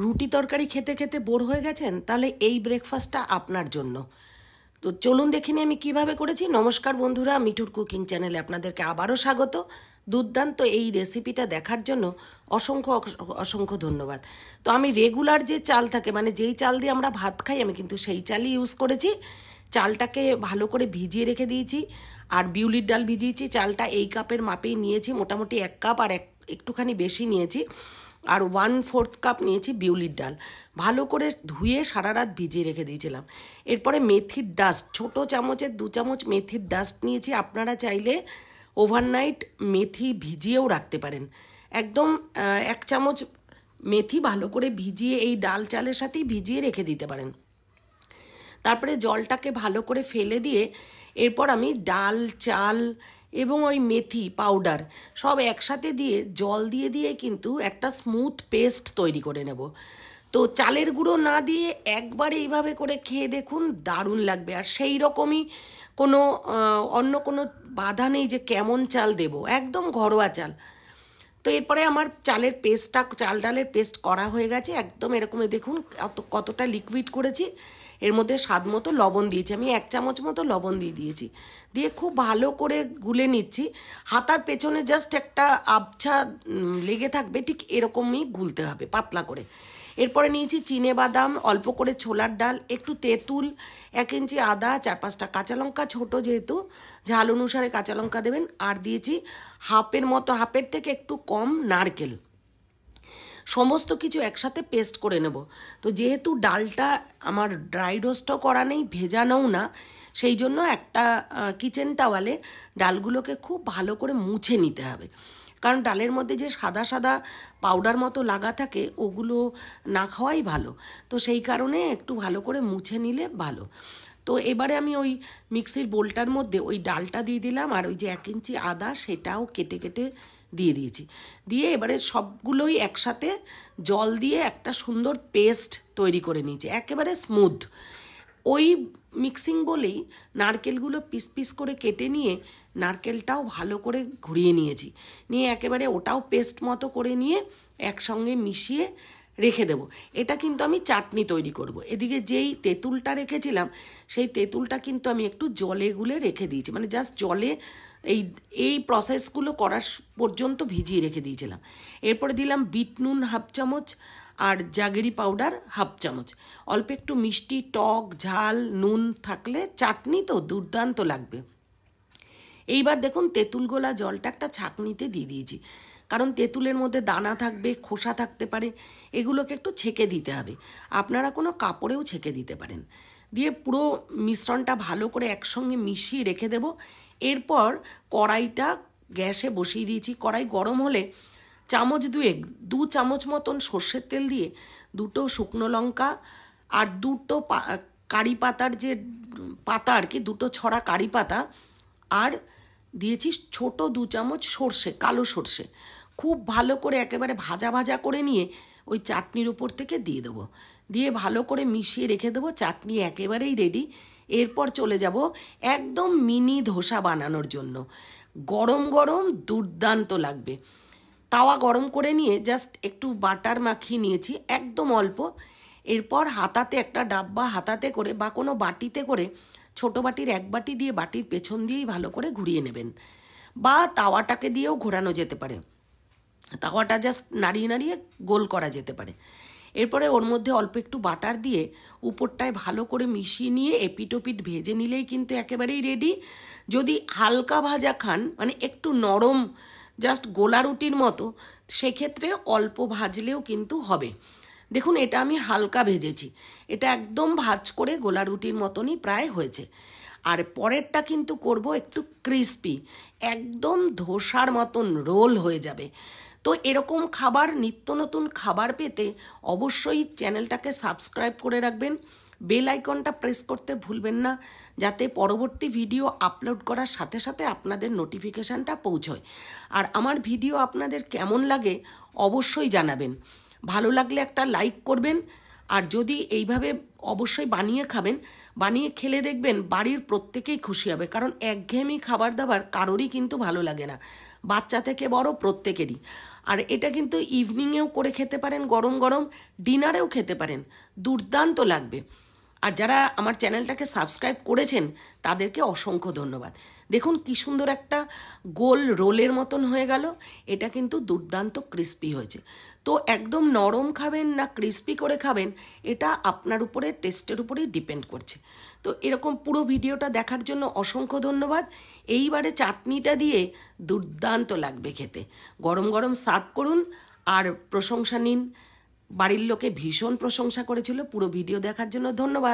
রুটি তরকারি খেতে খেতে বোর হয়ে গেছেন, তাহলে এই ব্রেকফাস্টটা আপনার জন্য। তো চলুন দেখিনি আমি কিভাবে করেছি। নমস্কার বন্ধুরা, মিঠুর কুকিং চ্যানেলে আপনাদেরকে আবারও স্বাগত। দুর্দান্ত এই রেসিপিটা দেখার জন্য অসংখ্য অসংখ্য ধন্যবাদ। তো আমি রেগুলার যে চাল থাকে, মানে যেই চাল দিয়ে আমরা ভাত খাই, আমি কিন্তু সেই চালই ইউজ করেছি। চালটাকে ভালো করে ভিজিয়ে রেখে দিয়েছি, আর বিউলির ডাল ভিজিয়েছি। চালটা এই কাপের মাপেই নিয়েছি, মোটামুটি 1 কাপ, আর একটুখানি বেশি নিয়েছি। আর 1/4 কাপ নিয়েছি বিউলির ডাল। ভালো করে ধুয়ে সারা রাত ভিজিয়ে রেখে দিয়েছিলাম। এরপরে মেথির ডাস্ট, ছোটো চামচের 2 চামচ মেথির ডাস্ট নিয়েছি। আপনারা চাইলে ওভারনাইট মেথি ভিজিয়েও রাখতে পারেন। একদম 1 চামচ মেথি ভালো করে ভিজিয়ে এই ডাল চালের সাথেই ভিজিয়ে রেখে দিতে পারেন। তারপরে জলটাকে ভালো করে ফেলে দিয়ে এরপর আমি ডাল, চাল এবং ওই মেথি পাউডার সব একসাথে দিয়ে জল দিয়ে দিয়ে কিন্তু একটা স্মুথ পেস্ট তৈরি করে নেব। তো চালের গুঁড়ো না দিয়ে একবার এইভাবে করে খেয়ে দেখুন, দারুণ লাগবে। আর সেই রকমই কোনো অন্য কোনো বাধা নেই যে কেমন চাল দেব, একদম ঘরোয়া চাল। তো এরপরে আমার চালের পেস্টটা, চাল ডালের পেস্ট করা হয়ে গেছে একদম এরকমই। দেখুন কতটা লিকুইড করেছি। এর মধ্যে স্বাদ মতো লবণ দিয়েছি, আমি 1 চামচ মতো লবণ দিয়েছি। দিয়ে খুব ভালো করে গুলে নিচ্ছি। হাতার পেছনে জাস্ট একটা আবছা লেগে থাকবে, ঠিক এরকমই গুলতে হবে পাতলা করে। এরপরে নিয়েছি চিনে বাদাম, অল্প করে ছোলার ডাল, একটু তেঁতুল, 1 ইঞ্চি আদা, 4-5টা কাঁচা লঙ্কা, ছোটো যেহেতু ঝাল অনুসারে কাঁচা লঙ্কা দেবেন। আর দিয়েছি হাফের থেকে একটু কম নারকেল। সমস্ত কিছু একসাথে পেস্ট করে নেব। তো যেহেতু ডালটা আমার ড্রাই রোস্টও করা নেই, ভেজানোও না, সেই জন্য একটা কিচেন টাওয়ালে ডালগুলোকে খুব ভালো করে মুছে নিতে হবে। কারণ ডালের মধ্যে যে সাদা সাদা পাউডার মতো লাগা থাকে, ওগুলো না খাওয়াই ভালো। তো সেই কারণে একটু ভালো করে মুছে নিলে ভালো। তো এবারে আমি ওই মিক্সির বোলটার মধ্যে ওই ডালটা দিয়ে দিলাম, আর ওই যে 1 ইঞ্চি আদা সেটাও কেটে কেটে দিয়ে দিয়েছি। দিয়ে এবারে সবগুলোই একসাথে জল দিয়ে একটা সুন্দর পেস্ট তৈরি করে নিয়েছি, একেবারে স্মুথ। ওই মিক্সিং বলেই নারকেলগুলো পিস পিস করে কেটে নিয়ে নারকেলটাও ভালো করে ঘুরিয়ে নিয়েছি। নিয়ে একেবারে ওটাও পেস্ট মতো করে নিয়ে একসঙ্গে মিশিয়ে রেখে দেবো। এটা কিন্তু আমি চাটনি তৈরি করব। এদিকে যেই তেঁতুলটা রেখেছিলাম, সেই তেঁতুলটা কিন্তু আমি একটু জলে গুলে রেখে দিয়েছি, মানে জাস্ট জলে এই প্রসেসগুলো করার পর্যন্ত ভিজিয়ে রেখে দিয়েছিলাম। এরপরে দিলাম বিট নুন 1/2 চামচ, আর জাগেরি পাউডার 1/2 চামচ। অল্প একটু মিষ্টি, টক, ঝাল, নুন থাকলে চাটনি তো দুর্দান্ত লাগবে। এইবার দেখুন তেঁতুল গোলা জলটা একটা ছাঁকনিতে দিয়ে দিয়েছি, কারণ তেঁতুলের মধ্যে দানা থাকবে, খোসা থাকতে পারে, এগুলোকে একটু ছেঁকে দিতে হবে। আপনারা কোনো কাপড়েও ছেঁকে দিতে পারেন। দিয়ে পুরো মিশ্রণটা ভালো করে একসঙ্গে মিশিয়ে রেখে দেব। এরপর কড়াইটা গ্যাসে বসিয়ে দিয়েছি। কড়াই গরম হলে চামচ 2 চামচ মতন সর্ষের তেল দিয়ে 2টো শুকনো লঙ্কা আর 2টো কারি পাতার যে পাতা আর কি, 2টো ছড়া কারি পাতা, আর দিয়েছি ছোট 2 চামচ সর্ষে, কালো সর্ষে। খুব ভালো করে একেবারে ভাজা ভাজা করে নিয়ে ওই চাটনির উপর থেকে দিয়ে দেবো। দিয়ে ভালো করে মিশিয়ে রেখে দেবো। চাটনি একেবারেই রেডি। এরপর চলে যাব একদম মিনি ধোসা বানানোর জন্য। গরম গরম দুর্দান্ত লাগবে। তাওয়া গরম করে নিয়ে জাস্ট একটু বাটার মাখিয়ে নিয়েছি, একদম অল্প। এরপর হাতাতে একটা ডাব্বা হাতাতে করে বা কোনো বাটিতে করে, ছোটো বাটির 1 বাটি দিয়ে বাটির পেছন দিয়েই ভালো করে ঘুরিয়ে নেবেন, বা তাওয়াটাকে দিয়েও ঘোরানো যেতে পারে। তাওয়াটা জাস্ট নাড়িয়ে নাড়িয়ে গোল করা যেতে পারে। এরপরে ওর মধ্যে অল্প একটু বাটার দিয়ে উপরটায় ভালো করে মিশিয়ে নিয়ে এপিটোপিট ভেজে নিলেই কিন্তু একেবারেই রেডি। যদি হালকা ভাজা খান, মানে একটু নরম, জাস্ট গোলা রুটির মতো, সেক্ষেত্রে অল্প ভাজলেও কিন্তু হবে। দেখুন এটা আমি হালকা ভেজেছি, এটা একদম ভাজ করে গোলা রুটির মতনই প্রায় হয়েছে। আর পরেরটা কিন্তু করব একটু ক্রিস্পি, একদম ধোসার মতন রোল হয়ে যাবে। তো এরকম খাবার, নিত্য নতুন খাবার পেতে অবশ্যই চ্যানেলটাকে সাবস্ক্রাইব করে রাখবেন। বেল আইকনটা প্রেস করতে ভুলবেন না, যাতে পরবর্তী ভিডিও আপলোড করার সাথে সাথে আপনাদের নোটিফিকেশানটা পৌঁছয়। আর আমার ভিডিও আপনাদের কেমন লাগে অবশ্যই জানাবেন। ভালো লাগলে একটা লাইক করবেন। আর যদি এইভাবে অবশ্যই বানিয়ে খাবেন, বানিয়ে খেলে দেখবেন বাড়ির প্রত্যেকেই খুশি হবে। কারণ একঘেয়েমি খাবার দাবার কারোরই কিন্তু ভালো লাগে না, বাচ্চা থেকে বড় প্রত্যেকেরই। আর এটা কিন্তু ইভিনিংয়েও করে খেতে পারেন, গরম গরম ডিনারেও খেতে পারেন, দুর্দান্ত লাগবে। আর যারা আমার চ্যানেলটাকে সাবস্ক্রাইব করেছেন তাদেরকে অসংখ্য ধন্যবাদ। দেখুন কি সুন্দর একটা গোল রোলের মতন হয়ে গেল। এটা কিন্তু দুর্দান্ত ক্রিস্পি হয়েছে। তো একদম নরম খাবেন না ক্রিস্পি করে খাবেন, এটা আপনার উপরে, টেস্টের উপরেই ডিপেন্ড করছে। তো এরকম পুরো ভিডিওটা দেখার জন্য অসংখ্য ধন্যবাদ। এইবারে চাটনিটা দিয়ে দুর্দান্ত লাগবে খেতে। গরম গরম সার্ভ করুন আর প্রশংসা নিন। বাড়ির লোকে ভীষণ প্রশংসা করেছিল। পুরো ভিডিও দেখার জন্য ধন্যবাদ।